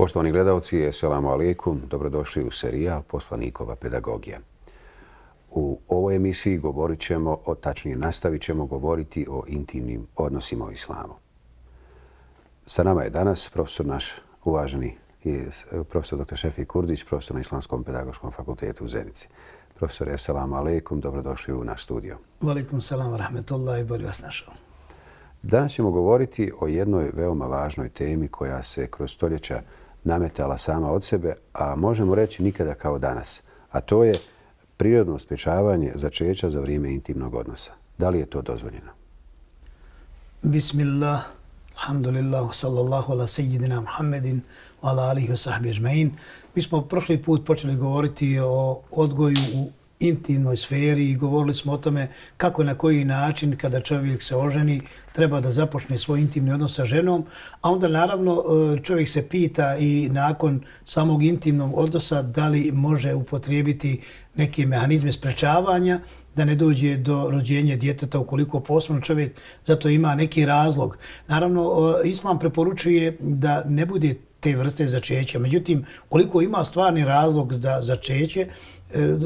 Poštovani gledalci, assalamu alaikum, dobrodošli u serijal Poslanikova pedagogija. U ovoj emisiji govorit ćemo, tačnije nastavit ćemo govoriti o intimnim odnosima u islamu. Sa nama je danas profesor naš uvaženi profesor dr. Šefik Kurdić, profesor na Islamskom pedagoškom fakultetu u Zenici. Profesor, assalamu alaikum, dobrodošli u naš studio. Alaikum salam wa rahmatullahi, bolje vas našao. Danas ćemo govoriti o jednoj veoma važnoj temi koja se kroz stoljeća nametala sama od sebe, a možemo reći nikada kao danas. A to je prirodno sprječavanje začeća za vrijeme intimnog odnosa. Da li je to dozvoljeno? Bismillah, alhamdulillah, sallallahu ala sejidina Muhammedin, ala alihi wa sahbihi ajma'in. Mi smo prošli put počeli govoriti o odgoju u intimnoj sferi i govorili smo o tome kako i na koji način kada čovjek se oženi treba da započne svoj intimni odnos sa ženom, a onda naravno čovjek se pita i nakon samog intimnog odnosa da li može upotrijebiti neke mehanizme sprečavanja da ne dođe do rođenja djeteta ukoliko posebno čovjek zato ima neki razlog. Naravno, islam preporučuje da ne bude te vrste začeća. Međutim, koliko ima stvarni razlog za začeće,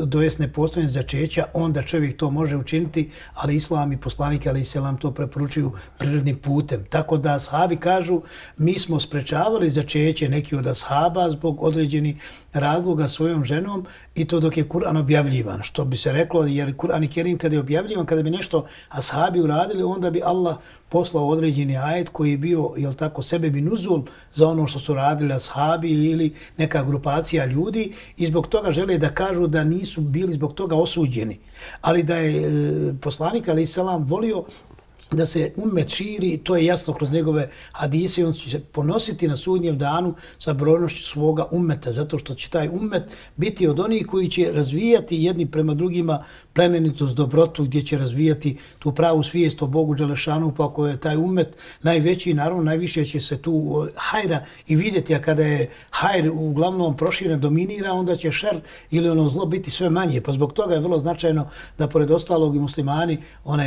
dojest nepostojanje začeća, onda čovjek to može učiniti, ali islam i poslanik alejhi selam to preporučuju prirodnim putem. Tako da ashabi kažu, mi smo sprečavali začeće neki od ashaba zbog određenih razloga svojom ženom i to dok je Kur'an objavljivan. Što bi se reklo, jer Kur'an Kerim kada je objavljivan, kada bi nešto ashabi uradili, onda bi Allah poslao određeni ajet koji je bio, jel tako, sebebi nuzul za ono što su radili ashabi ili neka grupacija ljudi i zbog toga žele da kažu da nisu bili zbog toga osuđeni. Ali da je poslanik alejhi selam volio da se ummet širi, to je jasno kroz njegove hadise i on će se ponositi na sudnjem danu sa brojnošću svoga ummeta, zato što će taj ummet biti od onih koji će razvijati jedni prema drugima plemenitost, dobrotu, gdje će razvijati tu pravu svijest o Bogu Đelešanu, pa ako je taj ummet najveći, naravno najviše će se tu hajra i vidjeti, a kada je hajr uglavnom proširen, dominira, onda će šer ili ono zlo biti sve manje. Pa zbog toga je vrlo značajno da pored ostalog i muslimani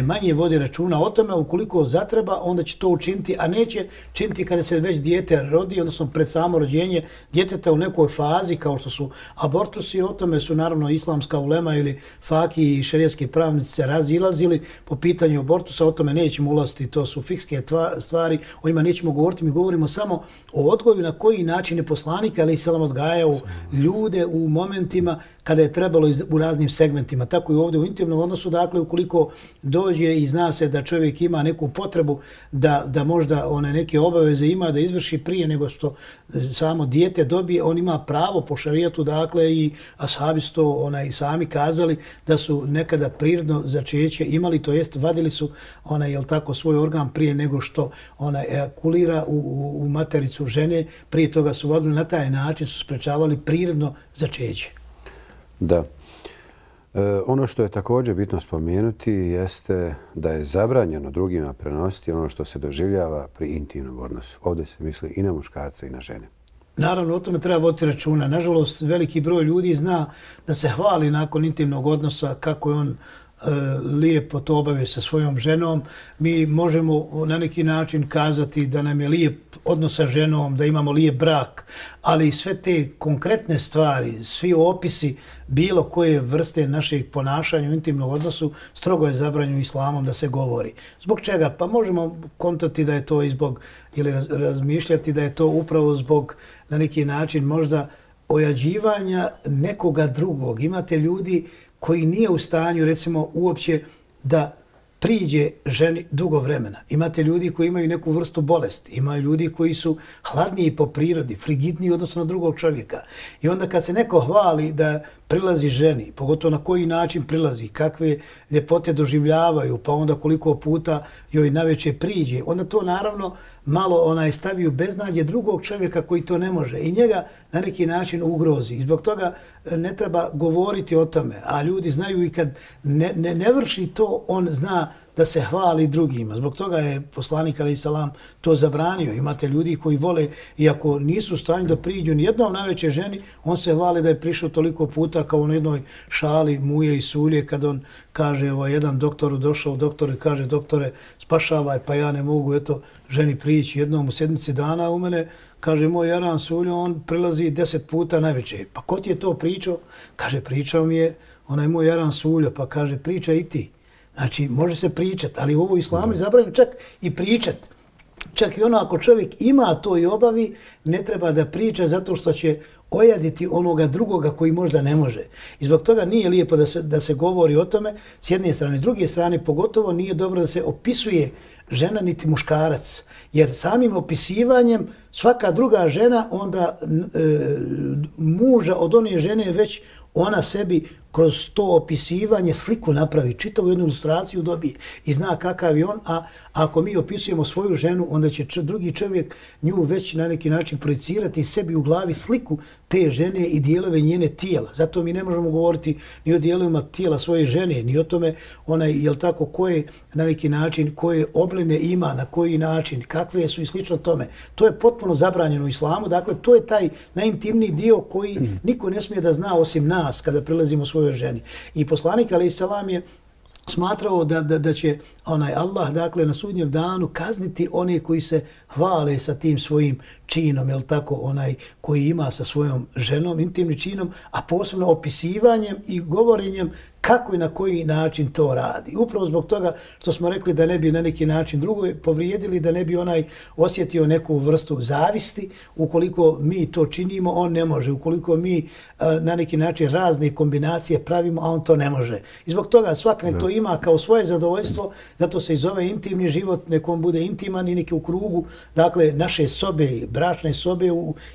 manje vodi računa o tome, ukoliko zatreba, onda će to učiniti, a neće činiti kada se već dijete rodi, odnosno pred samo rođenje djeteta u nekoj fazi, kao što su abortusi. O tome su naravno islamska ulema ili faki i šerijski pravnici se razilazili po pitanju abortusa, o tome nećemo ulaziti, to su fikske stvari, o njima nećemo govoriti, mi govorimo samo o odgoju na koji način je poslanik alejhi selam odgajao ljude u momentima kada je trebalo u raznim segmentima. Tako i ovdje u intimnom odnosu, dakle, ukoliko dođe i zna se da čovjek ima neku potrebu da možda neke obaveze ima da izvrši prije nego što samo dijete dobije, on ima pravo po šarijatu, dakle, i ashabi su to sami kazali da su nekada prirodno začeće imali, to jest vadili su svoj organ prije nego što ejakulira u matericu žene, prije toga su vadili, na taj način su sprečavali prirodno začeće. Da. Ono što je također bitno spomenuti jeste da je zabranjeno drugima prenositi ono što se doživljava pri intimnom odnosu. Ovdje se misli i na muškarce i na žene. Naravno, o tome treba voditi računa. Nažalost, veliki broj ljudi zna da se hvali nakon intimnog odnosa kako je on lijepo to obavio sa svojom ženom. Mi možemo na neki način kazati da nam je lijep odnos sa ženom, da imamo lijep brak, ali sve te konkretne stvari, svi opisi bilo koje vrste našeg ponašanja u intimnom odnosu strogo je zabranjeno islamom da se govori. Zbog čega? Pa možemo kontati da je to ili razmišljati da je to upravo zbog na neki način možda ojađivanja nekoga drugog. Imate ljudi koji nije u stanju, recimo, uopće da priđe ženi dugo vremena. Imate ljudi koji imaju neku vrstu bolesti, imaju ljudi koji su hladniji po prirodi, frigidniji odnosno na drugog čovjeka. I onda kad se neko hvali da prilazi ženi, pogotovo na koji način prilazi, kakve ljepote doživljavaju, pa onda koliko puta joj navečer priđe, onda to naravno malo stavi u beznađe drugog čovjeka koji to ne može i njega na neki način ugrozi. I zbog toga ne treba govoriti o tome, a ljudi znaju i kad ne vrši to, on zna da se hvali drugima. Zbog toga je poslanik alejhi selam to zabranio. Imate ljudi koji vole, iako nisu u stanju da priđu ni jednom najvećoj ženi, on se hvali da je prišao toliko puta kao na jednoj šali Muje i Sulje, kad on kaže, jedan doktoru došao, doktor i kaže, doktore, spašavaj, pa ja ne mogu, eto, ženi prići jednom u sedmici dana u mene. Kaže, moj Jaran Suljo, on prilazi 10 puta najveće. Pa ko ti je to pričao? Kaže, pričao mi je onaj moj Jaran Suljo. Pa kaže, pričaj i ti. Znači, može se pričati, ali u ovoj islamu je zabranjeno čak i pričati. Čak i ono, ako čovjek ima to i obavi, ne treba da priča zato što će ojaditi onoga drugoga koji možda ne može. I zbog toga nije lijepo da se govori o tome s jedne strane. S druge strane, pogotovo nije dobro da se opisuje žena niti muškarac. Jer samim opisivanjem svaka druga žena onda muža od one žene već ona sebi kroz to opisivanje sliku napravi, čitavu jednu ilustraciju dobije i zna kakav je on, a ako mi opisujemo svoju ženu, onda će drugi čovjek nju već na neki način projicirati sebi u glavi sliku te žene i dijelove njene tijela. Zato mi ne možemo govoriti ni o dijelovima tijela svoje žene, ni o tome jel tako, koje na neki način, koje obline ima, na koji način, kakve su i slično tome. To je potpuno zabranjeno u islamu, dakle to je taj najintimniji dio koji niko ne smije da zna osim nas kada prilazimo svojoj ženi. I poslanik alejhi selam je smatrao da će Allah, dakle, na sudnjem danu kazniti one koji se hvale sa tim svojim činom, jel tako, onaj koji ima sa svojom ženom, intimnim činom, a posebno opisivanjem i govorenjem kako i na koji način to radi. Upravo zbog toga što smo rekli da ne bi na neki način drugo povrijedili, da ne bi onaj osjetio neku vrstu zavisti. Ukoliko mi to činimo, on ne može. Ukoliko mi na neki način razne kombinacije pravimo, a on to ne može. I zbog toga svak nek to ima kao svoje zadovoljstvo, zato se i zove intimni život, nekom bude intiman i neki u krugu, dakle, naše sobe, bračne sobe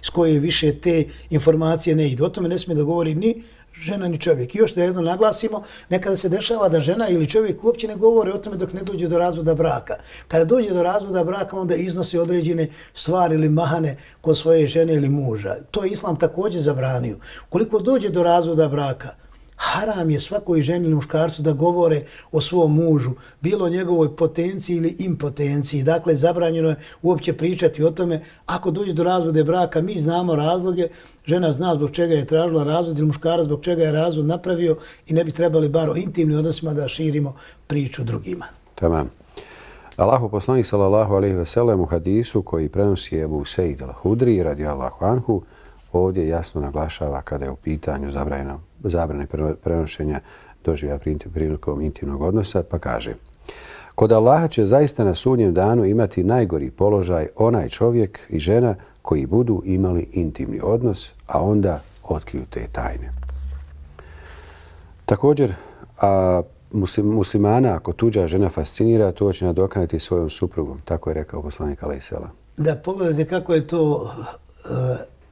s koje više te informacije ne idu. O tome ne smije da govori ni žena ni čovjek. I još da jedno naglasimo, nekada se dešava da žena ili čovjek uopće ne govore o tome dok ne dođe do razvoda braka. Kada dođe do razvoda braka, onda iznosi određene stvari ili mahane kod svoje žene ili muža. To je islam također zabranio. Koliko dođe do razvoda braka, haram je svakoj ženi ili muškarcu da govore o svom mužu, bilo njegovoj potenciji ili impotenciji. Dakle, zabranjeno je uopće pričati o tome. Ako dođe do razvoda braka, mi znamo razloge, žena zna zbog čega je tražila razvod ili muškarac zbog čega je razvod napravio i ne bi trebali bar o intimnim odnosima da širimo priču drugima. Tamam. Allahu poslanik sallallahu alejhi ve sellem u hadisu koji prenosi Ebu Sejd al-Hudri radijallahu anhu ovdje jasno naglašava kada je u pitanju zabrane prenošenja doživljaja prilikom intimnog odnosa, pa kaže: kod Allaha će zaista na sudnjem danu imati najgori položaj onaj čovjek i žena koji budu imali intimni odnos, a onda otkriju te tajne. Također, muslimana ako tuđa žena fascinira, to će nadoknaditi svojom suprugom. Tako je rekao poslanik alejhi selam. Da, pogledajte kako je to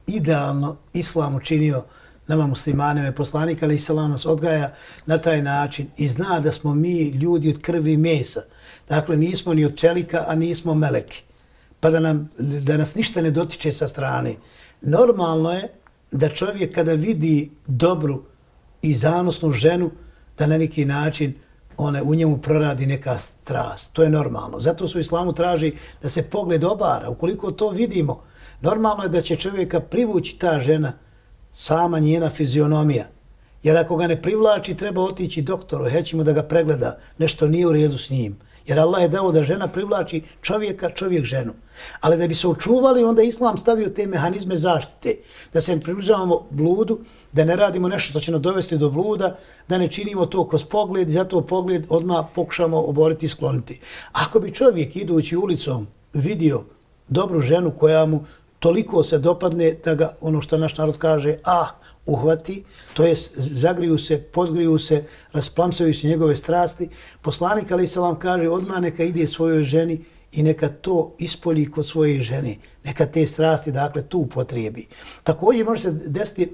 idealno islam učinio nama muslimanima. Poslanik alejhi selam nas odgaja na taj način i zna da smo mi ljudi od krvi i mesa. Dakle, nismo ni od čelika, a nismo meleki. Pa da nas ništa ne dotiče sa strane. Normalno je da čovjek kada vidi dobru i zanosnu ženu, da na neki način u njemu proradi neka strast. To je normalno. Zato su u islamu traži da se pogled obara. Ukoliko to vidimo, normalno je da će čovjeka privući ta žena, sama njena fizionomija. Jer ako ga ne privlači, treba otići doktoru, hećemo da ga pregleda, nešto nije u redu s njim. Jer Allah je dao da žena privlači čovjeka, čovjek ženu. Ali da bi se očuvali, onda Islam stavio te mehanizme zaštite. Da se ne približavamo bludu, da ne radimo nešto što će nas dovesti do bluda, da ne činimo to kroz pogled i zato pogled odmah pokušamo oboriti i skloniti. Ako bi čovjek idući ulicom vidio dobru ženu koja mu toliko se dopadne da ga, ono što naš narod kaže, uhvati, to je zagriju se, podgriju se, rasplamsaju se njegove strasti. Poslanik alejhi selam kaže odmah neka ide svojoj ženi i neka to ispolji kod svoje žene. Neka te strasti, dakle, tu upotrebi. Također može se desiti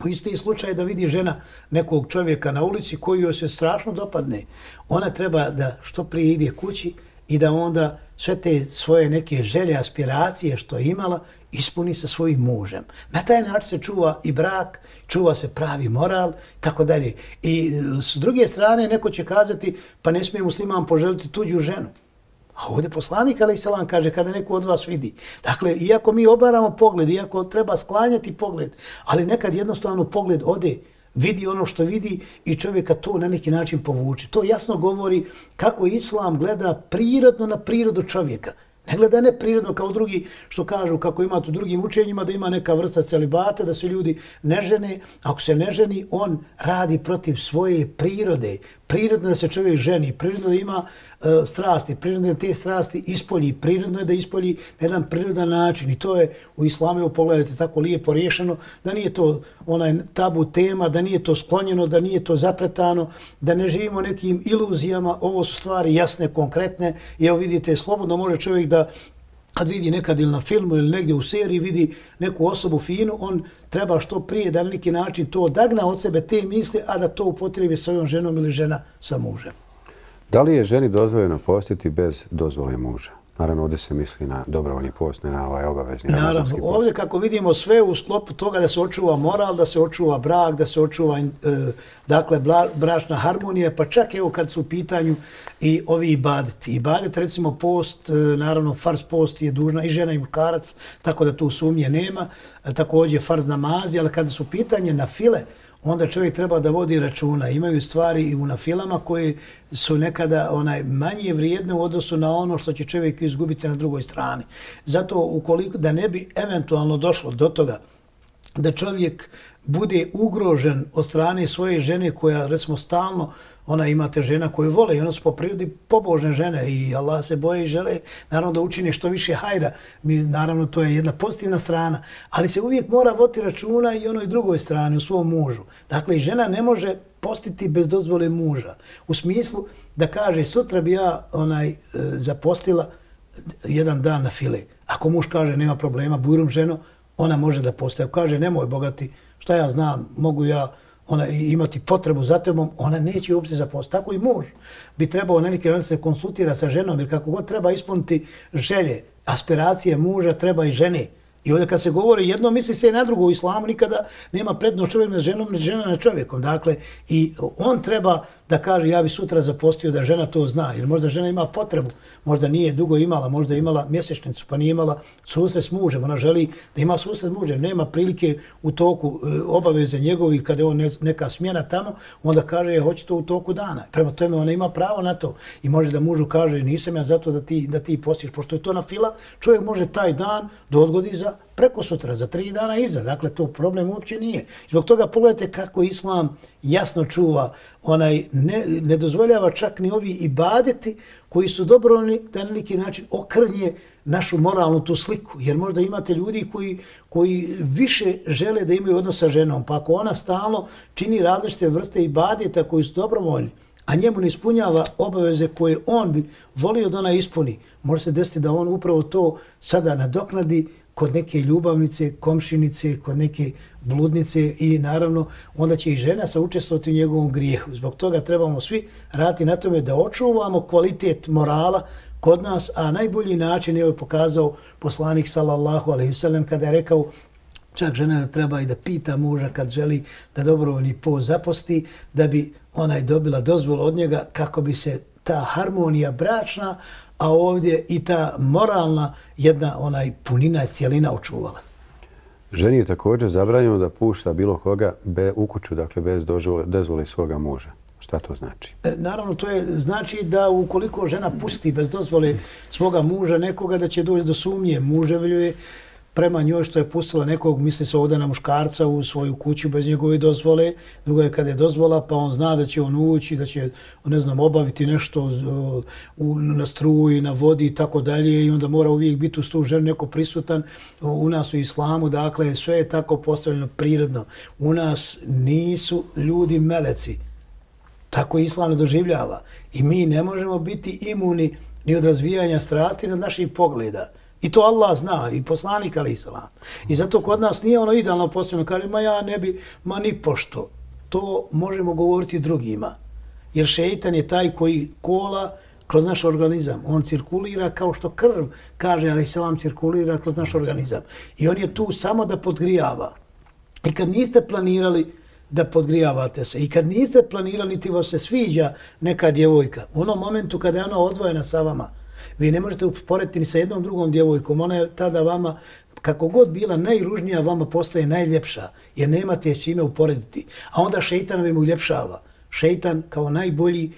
u isti slučaj da vidi žena nekog čovjeka na ulici koji joj se strašno dopadne. Ona treba da što prije ide kući i da onda sve te svoje neke želje, aspiracije što je imala ispuni sa svojim mužem. Na taj način se čuva i brak, čuva se pravi moral, tako dalje. I s druge strane, neko će kazati, pa ne smije musliman poželiti tuđu ženu. A ovdje poslanik, alejhi selam, kaže kada neko od vas vidi. Dakle, iako mi obaramo pogled, iako treba sklanjati pogled, ali nekad jednostavno pogled ode, vidi ono što vidi i čovjeka to na neki način povuče. To jasno govori kako Islam gleda prirodno na prirodu čovjeka. Ne gleda neprirodno kao drugi što kažu, kako ima u drugim učenjima, da ima neka vrsta celibata, da se ljudi ne žene. Ako se ne ženi, on radi protiv svoje prirode. Prirodno da se čovjek ženi, prirodno da ima strasti, prirodno da te strasti ispolji, prirodno je da ispolji na jedan prirodan način. I to je u islamu, pogledajte, tako lijepo riješeno, da nije to onaj tabu tema, da nije to sklonjeno, da nije to zapretano, da ne živimo nekim iluzijama. Ovo su stvari jasne, konkretne. I evo vidite, slobodno može čovjek da kad vidi nekad ili na filmu ili negdje u seriji, vidi neku osobu finu, on treba što prije da na neki način to odagna od sebe te misli, a da to upotrebi svojom ženom ili žena sa mužem. Da li je ženi dozvoljeno postiti bez dozvole muža? Naravno, ovdje se misli na dobrovoljni post, ne na ovaj obavezni ramazanski post. Ovdje kako vidimo sve u sklopu toga da se očuva moral, da se očuva brak, da se očuva dakle, bračna harmonija, pa čak evo kad su u pitanju i ovi ibadeti. Ibadet, recimo post, naravno farz post je dužna i žena i muškarac, tako da tu sumnje nema. Također farz namazi, ali kada su pitanje na file, onda čovjek treba da vodi računa. Imaju stvari i u nafilama koje su nekada manje vrijedne u odnosu na ono što će čovjek izgubiti na drugoj strani. Zato ukoliko da ne bi eventualno došlo do toga da čovjek bude ugrožen od strane svoje žene koja recimo stalno, imate žena koju vole i one su po prirodi pobožne žene i Allah se boje i žele naravno da učine što više hajra. Naravno to je jedna pozitivna strana, ali se uvijek mora voditi računa i onoj drugoj strani u svom mužu. Dakle, žena ne može postiti bez dozvole muža. U smislu da kaže sutra bi ja zapostila jedan dan na file. Ako muž kaže nema problema, bujrum ženo, ona može da postaje. Ako kaže nemoj bogati, šta ja znam, mogu ja imati potrebu za tebom, ona neće uopće zapostiti. Tako i muž bi trebao na neki način se konsultira sa ženom, jer kako god treba ispuniti želje, aspiracije muža, treba i žene. I ovdje kad se govori jedno, misli se i na drugo. U islamu nikada nema prednost čovjek nad ženom, ni žena nad čovjekom. Dakle, i on treba da kaže ja bi sutra zapostio, da žena to zna. Jer možda žena ima potrebu, možda nije dugo imala, možda imala mjesečnicu, pa nije imala susret s mužem. Ona želi da ima susret s mužem. Nema prilike u toku obaveze njegovih kada je on neka smjena tamo, onda kaže hoće to u toku dana. Prema tome ona ima pravo na to. I može da mužu kaže nisam ja zato da ti postiš. Pošto je to na fila, čovjek može taj dan da odgodi za preko sutra, za 3 dana iza. Dakle, to problem uopće nije. Zbog toga pogledajte kako Islam jasno čuva, ne dozvoljava čak ni ovi ibadeti koji su dobrovoljni da na neki način okrnje našu moralnu tu sliku. Jer možda imate ljudi koji više žele da imaju odnos sa ženom, pa ako ona stalno čini različite vrste ibadeta koji su dobrovoljni, a njemu ne ispunjava obaveze koje on bi volio da ona ispuni, može se desiti da on upravo to sada nadoknadi kod neke ljubavnice, komšinice, kod neke bludnice i naravno onda će i žena saučestvovati u njegovom grijehu. Zbog toga trebamo svi raditi na tome da očuvamo kvalitet morala kod nas, a najbolji način je pokazao poslanik sallallahu alejhi ve sellem kada je rekao čak žena treba i da pita muža kad želi da dobrovoljni post zaposti, da bi dobila dozvolu od njega kako bi se ta harmonija bračna, a ovdje i ta moralna jedna punina cijelina očuvala. Ženi je također zabranjeno da pušta bilo koga u kuću, dakle bez dozvole svoga muža. Šta to znači? Naravno, to znači da ukoliko žena pusti bez dozvole svoga muža nekoga, da će doći do sumnje muževljuje prema njoj što je pustila nekog, misli se ovdje na muškarca u svoju kuću bez njegove dozvole. Drugo je kada je dozvola, pa on zna da će on ući, da će, ne znam, obaviti nešto na struji, na vodi i tako dalje i onda mora uvijek biti uz tu ženu neko prisutan. U nas u islamu, dakle, sve je tako postavljeno prirodno. U nas nisu ljudi meleci. Tako islam ne doživljava. I mi ne možemo biti imuni ni od razvijanja strasti, ni od naših pogleda. I to Allah zna, i poslanik alejhi selam. I zato kod nas nije ono idealno postavljeno, kaže, ja ne bi, ni pošto. To možemo govoriti drugima. Jer šeitan je taj koji kola kroz naš organizam. On cirkulira kao što krv, kaže alejselam, cirkulira kroz naš organizam. I on je tu samo da podgrijava. I kad niste planirali da podgrijavate se, i kad niste planirali niti vam se sviđa neka djevojka, u onom momentu kada je ona odvojena sa vama, vi ne možete uporediti ni sa jednom drugom djevojkom, ona je tada vama, kako god bila najružnija, vama postaje najljepša, jer nemate s čime uporediti. A onda šeitan vam uljepšava. Šeitan kao najbolji,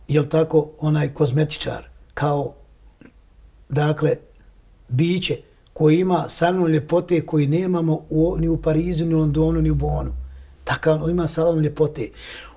jel tako, onaj kozmetičar, kao, dakle, biće koji ima salon ljepote koji nemamo ni u Parizu, ni u Londonu, ni u Bonu. Takav ima salon ljepote.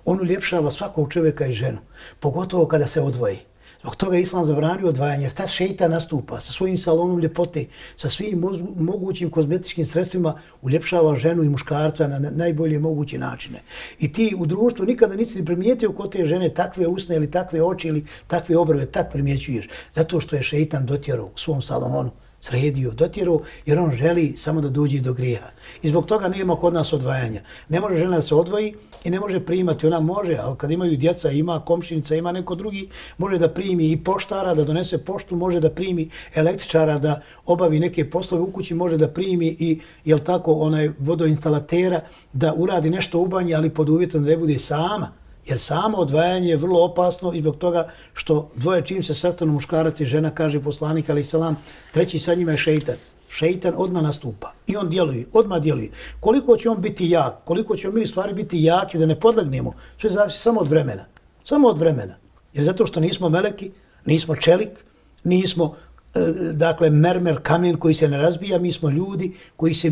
On uljepšava svakog čovjeka i ženu, pogotovo kada se odvoji. Zbog toga je Islam zabranio odvajanje, jer ta šeitan nastupa sa svojim salonom ljepote, sa svim mogućim kozmetičkim sredstvima, uljepšava ženu i muškarca na najbolje moguće načine. I ti u društvu nikada nisi primijetio kod te žene takve usne ili takve oči ili takve obrve, tak primjećuješ. Zato što je šeitan dotjerao u svom salonu, sredio, dotjerao, jer on želi samo da dođe do grijeha. I zbog toga nema kod nas odvajanja. Ne može žena da se odvoji i ne može primati. Ona može, ali kad imaju djeca, ima komšinica, ima neko drugi, može da primi i poštara, da donese poštu, može da primi električara, da obavi neke poslove u kući, može da primi i, jel tako, onaj vodoinstalatera, da uradi nešto u banji, ali pod uvjetom da ne bude sama. Jer samo odvajanje je vrlo opasno i zbog toga što dvoje čim se sastanu muškarac i žena, kaže poslanik alejselam, treći sa njima je šeitan. Šeitan odmah nastupa i on djeluje, odmah djeluje. Koliko će on biti jak, koliko ćemo mi u stvari biti jaki da ne podlegnemo, sve zavisi samo od vremena. Samo od vremena. Jer zato što nismo meleki, nismo čelik, nismo dakle mermer, kamen koji se ne razbija, mi smo ljudi koji se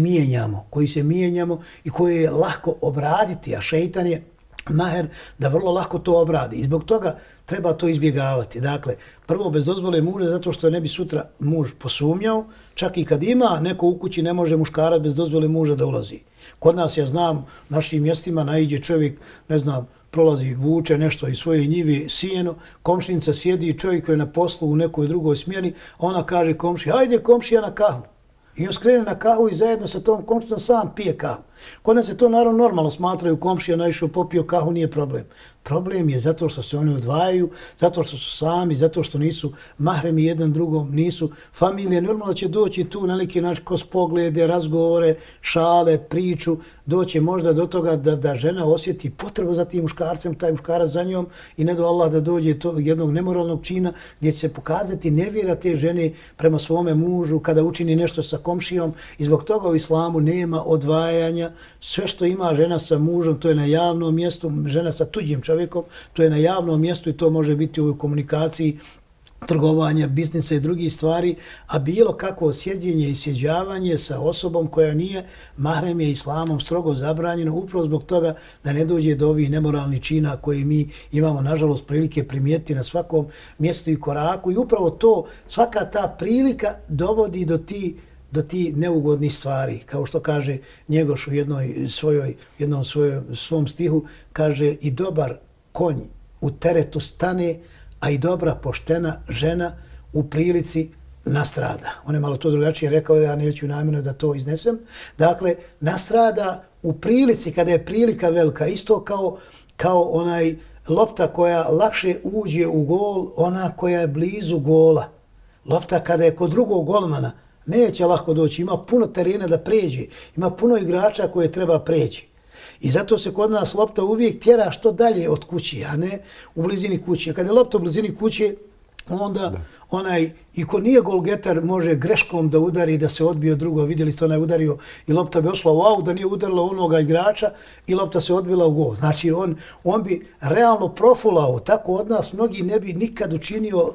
mijenjamo i koji je lako obraditi, a šeitan je maher da vrlo lako to obradi. I zbog toga treba to izbjegavati. Dakle, prvo bez dozvole muža, zato što ne bi sutra muž posumnjao, čak i kad ima neko u kući, ne može muškarac bez dozvole muža da ulazi. Kod nas, ja znam, našim mjestima naiđe čovjek, ne znam, prolazi, vuče nešto iz svoje njive, sijeno, komšinica sjedi, čovjek koji je na poslu u nekoj drugoj smjeni, ona kaže komši, hajde komšija na kahu. I on skrene na kahu i zajedno sa tom komšinom sam pije kahu. Kod nas se to naravno normalno smatraju, komšija naišao, popio kahu, nije problem. Problem je zato što se oni odvajaju, zato što su sami, zato što nisu mahremi jedan drugom, nisu familije. Normalno će doći tu na neki način kroz poglede, razgovore, šale, priču, doći možda do toga da žena osjeti potrebu za tim muškarcem, taj muškarac za njom i ne do Allah da dođe do jednog nemoralnog čina gdje će se pokazati nevjera te žene prema svome mužu kada učini nešto sa komšijom i zbog toga u islamu nema odvajanja. Sve što ima žena sa mužem, to je na javnom mjestu, žena sa tuđim čovjekom, to je na javnom mjestu i to može biti u komunikaciji, trgovanja, biznisa i drugih stvari, a bilo kakvo sjedjenje i sjeđavanje sa osobom koja nije mahrem je islamom strogo zabranjeno, upravo zbog toga da ne dođe do ovih nemoralnih čina koje mi imamo, nažalost, prilike primijetiti na svakom mjestu i koraku i upravo to, svaka ta prilika dovodi do ti neugodnih stvari. Kao što kaže Njegoš u jednom svom stihu, kaže i dobar konj u teretu stane, a i dobra poštena žena u prilici nastrada. On je malo to drugačije rekao, ja neću namjerno da to iznesem. Dakle, nastrada u prilici, kada je prilika velika, isto kao onaj lopta koja lakše uđe u gol, ona koja je blizu gola. Lopta kada je kod drugog golmana, neće lako doći, ima puno terena da pređe, ima puno igrača koje treba preći. I zato se kod nas lopta uvijek tjera što dalje od kuće, a ne u blizini kuće. Kada je lopta u blizini kuće, onda onaj, i ko nije golgetar, može greškom da udari, da se odbije od drugog. Vidjeli ste, onaj udario i lopta bi ošla u aut, da nije udarila onoga igrača i lopta se odbila u gol. Znači, on bi realno profulao. Tako od nas mnogi ne bi nikad učinio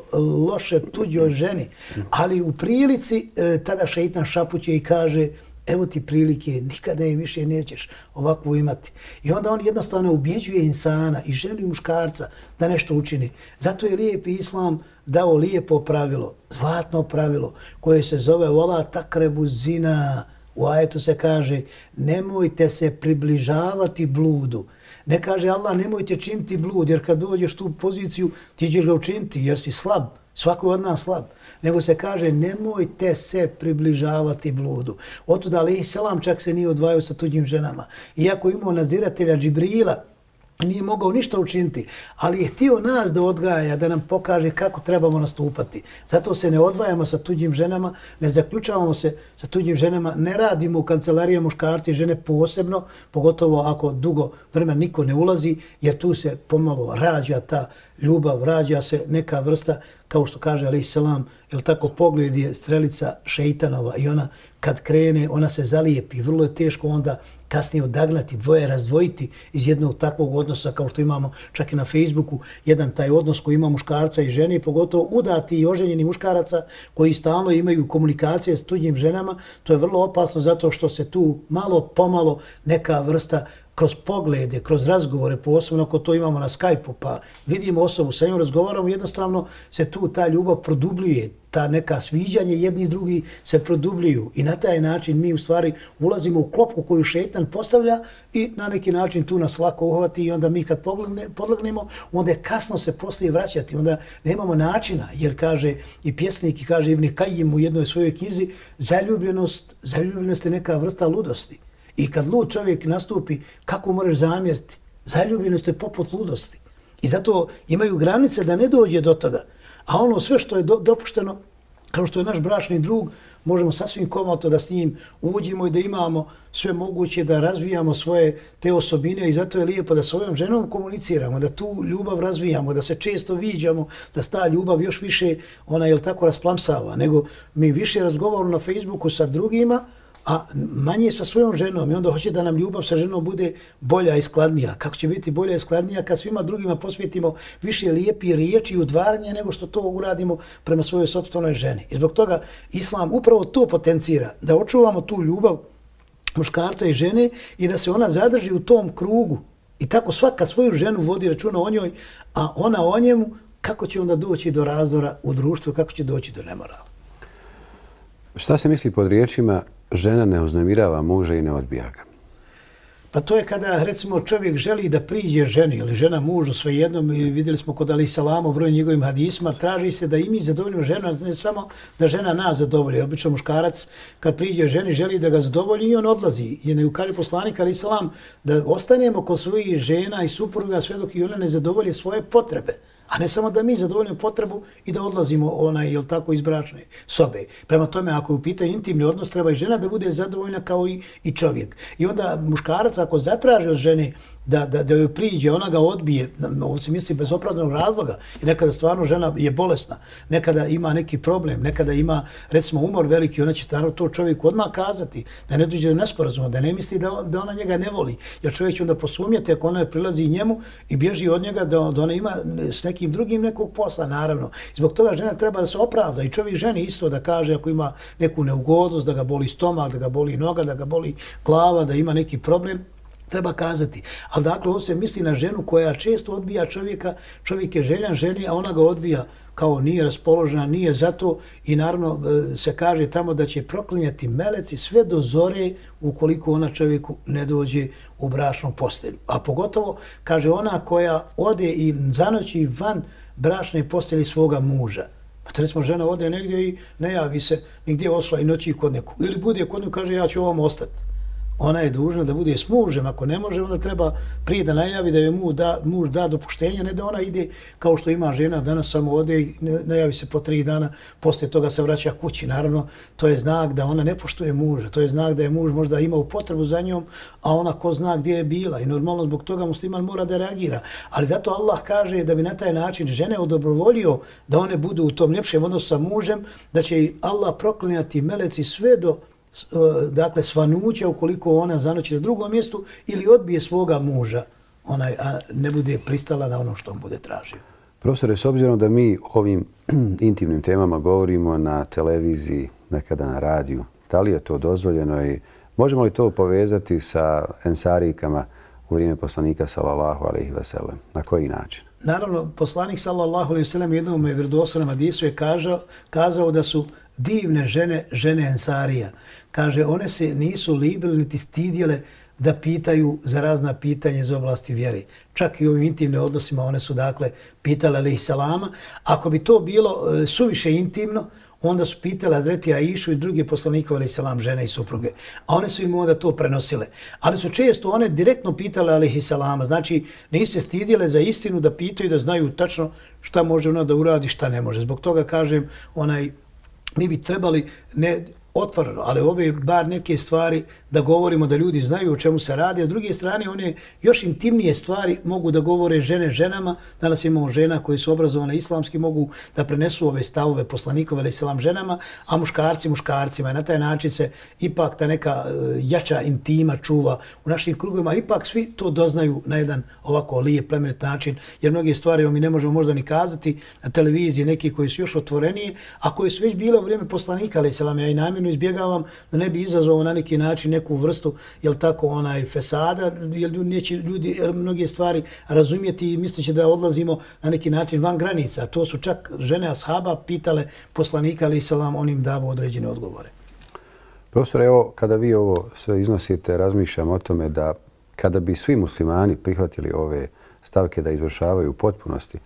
loše tuđoj ženi. Ali u prilici tada šeitan šapuće i kaže evo ti prilike, nikada je više nećeš ovakvu imati. I onda on jednostavno ubjeđuje insana i ženu i muškarca da nešto učini. Zato je lijepi islam dao lijepo pravilo, zlatno pravilo, koje se zove vola takrebu zina. U ajetu se kaže nemojte se približavati bludu. Ne kaže Allah nemojte činiti blud, jer kad dođeš tu poziciju ti ćeš ga učiniti jer si slab. Svako je od nas slab. Nego se kaže nemojte se približavati bludu. Otuda alejselam čak se nije odvajao sa tuđim ženama. Iako imao nadziratelja Džibrila nije mogao ništa učiniti, ali je htio nas da odgaja, da nam pokaže kako trebamo nastupati. Zato se ne odvajamo sa tuđim ženama, ne zaključavamo se sa tuđim ženama, ne radimo u kancelarije muškarci i žene posebno, pogotovo ako dugo vremena niko ne ulazi, jer tu se pomalo rađa ta ljubav, rađa se neka vrsta, kao što kaže alejhi selam, jel tako, pogled je strelica šeitanova i ona kad krene, ona se zalijepi. Vrlo je teško onda kasnije odagnati, dvoje razdvojiti iz jednog takvog odnosa kao što imamo čak i na Facebooku, jedan taj odnos koji ima muškarca i žene, pogotovo udati i oženjeni muškaraca koji stalno imaju komunikacije s tuđim ženama. To je vrlo opasno zato što se tu malo pomalo neka vrsta kroz poglede, kroz razgovore, posebno ako to imamo na Skype-u, pa vidimo osobu, sa njom razgovaramo, jednostavno se tu ta ljubav produbljuje, ta neka sviđanje jedni i drugi se produbljuju i na taj način mi u stvari ulazimo u klopku koju šejtan postavlja i na neki način tu nas lako uhvati i onda mi kad podlegnemo, onda je kasno se poslije vraćati, onda nemamo načina, jer kaže i pjesnik i kaže Ibn Kajim u jednoj svojoj knjizi, zaljubljenost je neka vrsta ludosti. I kad lud čovjek nastupi, kako možeš zamjeriti? Zaljubljenost je poput ludosti. I zato imaju granice da ne dođe do toga. A ono sve što je dopušteno, kao što je naš bračni drug, možemo sasvim komotno da s njim uđemo i da imamo sve moguće, da razvijamo svoje te osobine i zato je lijepo da s ovim ženom komuniciramo, da tu ljubav razvijamo, da se često viđamo, da ta ljubav još više, ona je tako rasplamsava, nego mi više razgovaramo na Facebooku sa drugima, a manje sa svojom ženom i onda hoće da nam ljubav sa ženom bude bolja i skladnija. Kako će biti bolja i skladnija kad svima drugima posvetimo više lijepi riječi i udvaranja nego što to uradimo prema svojoj sopstvenoj ženi. I zbog toga Islam upravo to potencira, da očuvamo tu ljubav muškarca i žene i da se ona zadrži u tom krugu. I tako svaka svoju ženu vodi računa o njoj, a ona o njemu, kako će onda doći do razdora u društvu, kako će doći do nemorala. Šta se misli pod riječima žena ne uznemirava muža i ne odbija ga? Pa to je kada, recimo, čovjek želi da priđe ženi ili žena mužu, svejedno, vidjeli smo kod alejhi selam u brojnim njegovim hadisima, traži se da i mi zadovoljimo ženu, ne samo da žena nas zadovolji. Obično muškarac kad priđe ženi želi da ga zadovolji i on odlazi. I ne kaže poslanik alejhi selam da ostanemo kod svojih žena i supruga sve dok i one ne zadovolje svoje potrebe. A ne samo da mi zadovoljimo potrebu i da odlazimo jel tako, iz bračne sobe. Prema tome, ako je u pitanju intimni odnos, treba i žena da bude zadovoljna kao i čovjek. I onda muškarac ako zatraži od žene da joj priđe, ona ga odbije, ovo se misli bez opravdanog razloga. I nekada stvarno žena je bolesna, nekada ima neki problem, nekada ima recimo umor veliki, ona će to čovjeku odmah kazati, da ne dođe do nesporazuma, da ne misli da ona njega ne voli. Jer čovjek će onda posumnjati ako ona prilazi njemu i bježi od njega da ona ima s nekim drugim nekog posla, naravno. Zbog toga žena treba da se opravda i čovjek ženi isto da kaže ako ima neku neugodnost, da ga boli stomak, da ga boli noga, da ga boli glava, da ima neki problem, treba kazati. Ali dakle, ovo se misli na ženu koja često odbija čovjeka, čovjek je željan ženi, a ona ga odbija kao nije raspoložena, nije zato i naravno se kaže tamo da će proklinjati meleci sve do zore ukoliko ona čovjeku ne dođe u bračnu postelju. A pogotovo, kaže, ona koja ode i zanoći van bračne postelje svoga muža. Pa recimo žena ode negdje i ne javi se nigdje osla i noći kod neku. Ili bude kod neku, kaže, ja ću ovom ostati. Ona je dužna da bude s mužem. Ako ne može, onda treba prije da najavi da joj muž da dopuštenje, ne da ona ide kao što ima žena, danas samo ode i najavi se po 3 dana, poslije toga se vraća kući. Naravno, to je znak da ona ne poštuje muža, to je znak da je muž možda imao potrebu za njom, a ona ko zna gdje je bila. I normalno zbog toga musliman mora da reagira. Ali zato Allah kaže da bi na taj način žene odobrovolio da one budu u tom ljepšem odnosu sa mužem, da će Allah proklinjati meleci sve do dakle svanuća ukoliko ona zanoći na drugom mjestu ili odbije svoga muža, a ne bude pristala na ono što on bude tražio. Profesore, s obzirom da mi ovim intimnim temama govorimo na televiziji, nekada na radiju, da li je to dozvoljeno i možemo li to povezati sa ensarikama u vrijeme poslanika sallallahu alejhi ve sellem? Na koji način? Naravno, poslanik sallallahu alejhi ve sellem jednom vjerodostojnom hadisu je kazao da su divne žene ensarija. Kaže, one se nisu libile niti stidjele da pitaju za razna pitanja iz oblasti vjere. Čak i u ovim intimnim odnosima one su dakle pitale alejhi selama. Ako bi to bilo suviše intimno, onda su pitali Hazreti Aišu i druge poslanikove alejhi selam žene i supruge. A one su im onda to prenosile. Ali su često one direktno pitale alejhi selama. Znači, nisu se stidjele za istinu da pitaju, da znaju tačno šta može ona da uradi, šta ne može. Zbog toga kažem, mi bi trebali ne otvoreno, ali ove bar neke stvari da govorimo, da ljudi znaju o čemu se radi, a s druge strane one još intimnije stvari mogu da govore žene ženama. Danas imamo žena koje su obrazovane islamski, mogu da prenesu ove stavove poslanikove alejhi selam ženama, a muškarci muškarcima. I na taj način se ipak ta neka jača intima čuva u našim krugovima. Ipak svi to doznaju na jedan ovako lijep, plemenit način, jer mnoge stvari mi ne možemo možda ni kazati na televiziji, neki koji su još otvorenije, a koji su već bile u vrijeme poslanika alejhi selam. Ja i namjerno izbjegavam da ne bi izazvao na neki način neku vrstu, jel tako, fesada, jer neće ljudi mnoge stvari razumjeti i misleći da odlazimo na neki način van granica. To su čak žene ashaba pitale poslanika alejhi selam, on im davo određene odgovore. Profesor, evo, kada vi ovo sve iznosite, razmišljam o tome da kada bi svi muslimani prihvatili ove stavke da izvršavaju u potpunosti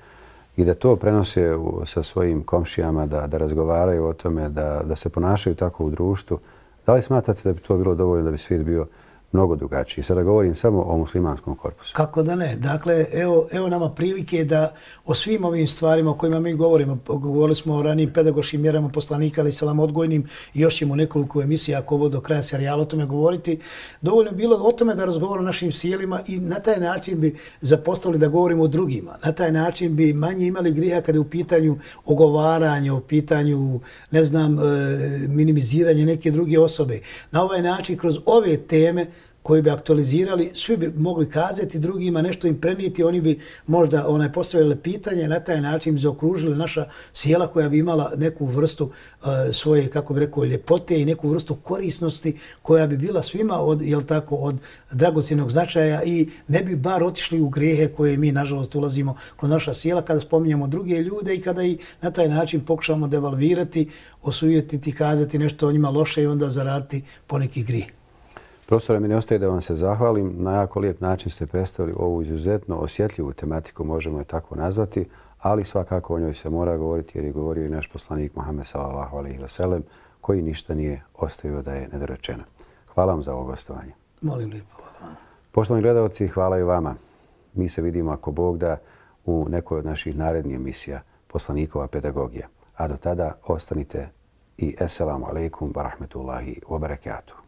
i da to prenose sa svojim komšijama, da razgovaraju o tome, da se ponašaju tako u društvu, da li smatrate da bi to bilo dovoljno da bi svijet bio mnogo drugačiji? Sada govorim samo o muslimanskom korpusu. Kako da ne? Dakle, evo nama prilike da o svim ovim stvarima o kojima mi govorimo, govorili smo o ranijim pedagoškim mjerama poslanika alejhi selam odgojnim i još ćemo nekoliko emisija, ako ovo do kraja serijala o tome govoriti. Dovoljno je bilo o tome da razgovaramo o našim sjelima i na taj način bi zapostavili da govorimo o drugima. Na taj način bi manje imali grijeha kada je u pitanju ogovaranja, u pitanju, ne znam, minimiziranje neke druge osobe. Na ovaj način, kroz ove teme koji bi aktualizirali, svi bi mogli kazati drugima, nešto im prenijeti, oni bi možda postavili pitanje, na taj način bi zaokružili naša sjela koja bi imala neku vrstu svoje, kako bi rekao, ljepote i neku vrstu korisnosti koja bi bila svima od dragocjenog značaja i ne bi bar otišli u grijehe koje mi, nažalost, ulazimo kroz naša sjela kada spominjamo druge ljude i kada i na taj način pokušamo devalvirati, osujetiti, kazati nešto o njima loše i onda zaraditi poneki grijeh. Profesore, mi ne ostaje da vam se zahvalim. Na jako lijep način ste predstavili ovu izuzetno osjetljivu tematiku, možemo je tako nazvati, ali svakako o njoj se mora govoriti jer je govorio i naš poslanik Muhammed sallallahu alejhi ve sellem, koji ništa nije ostavio da je nedorečeno. Hvala vam za ovo gostovanje. Molim lijepo, hvala. Poštovani gledalci, hvala i vama. Mi se vidimo, ako Bog da, u nekoj od naših narednih emisija Poslanikova pedagogija. A do tada ostanite i assalamu alaikum wa rahmetullahi wa barakatuh.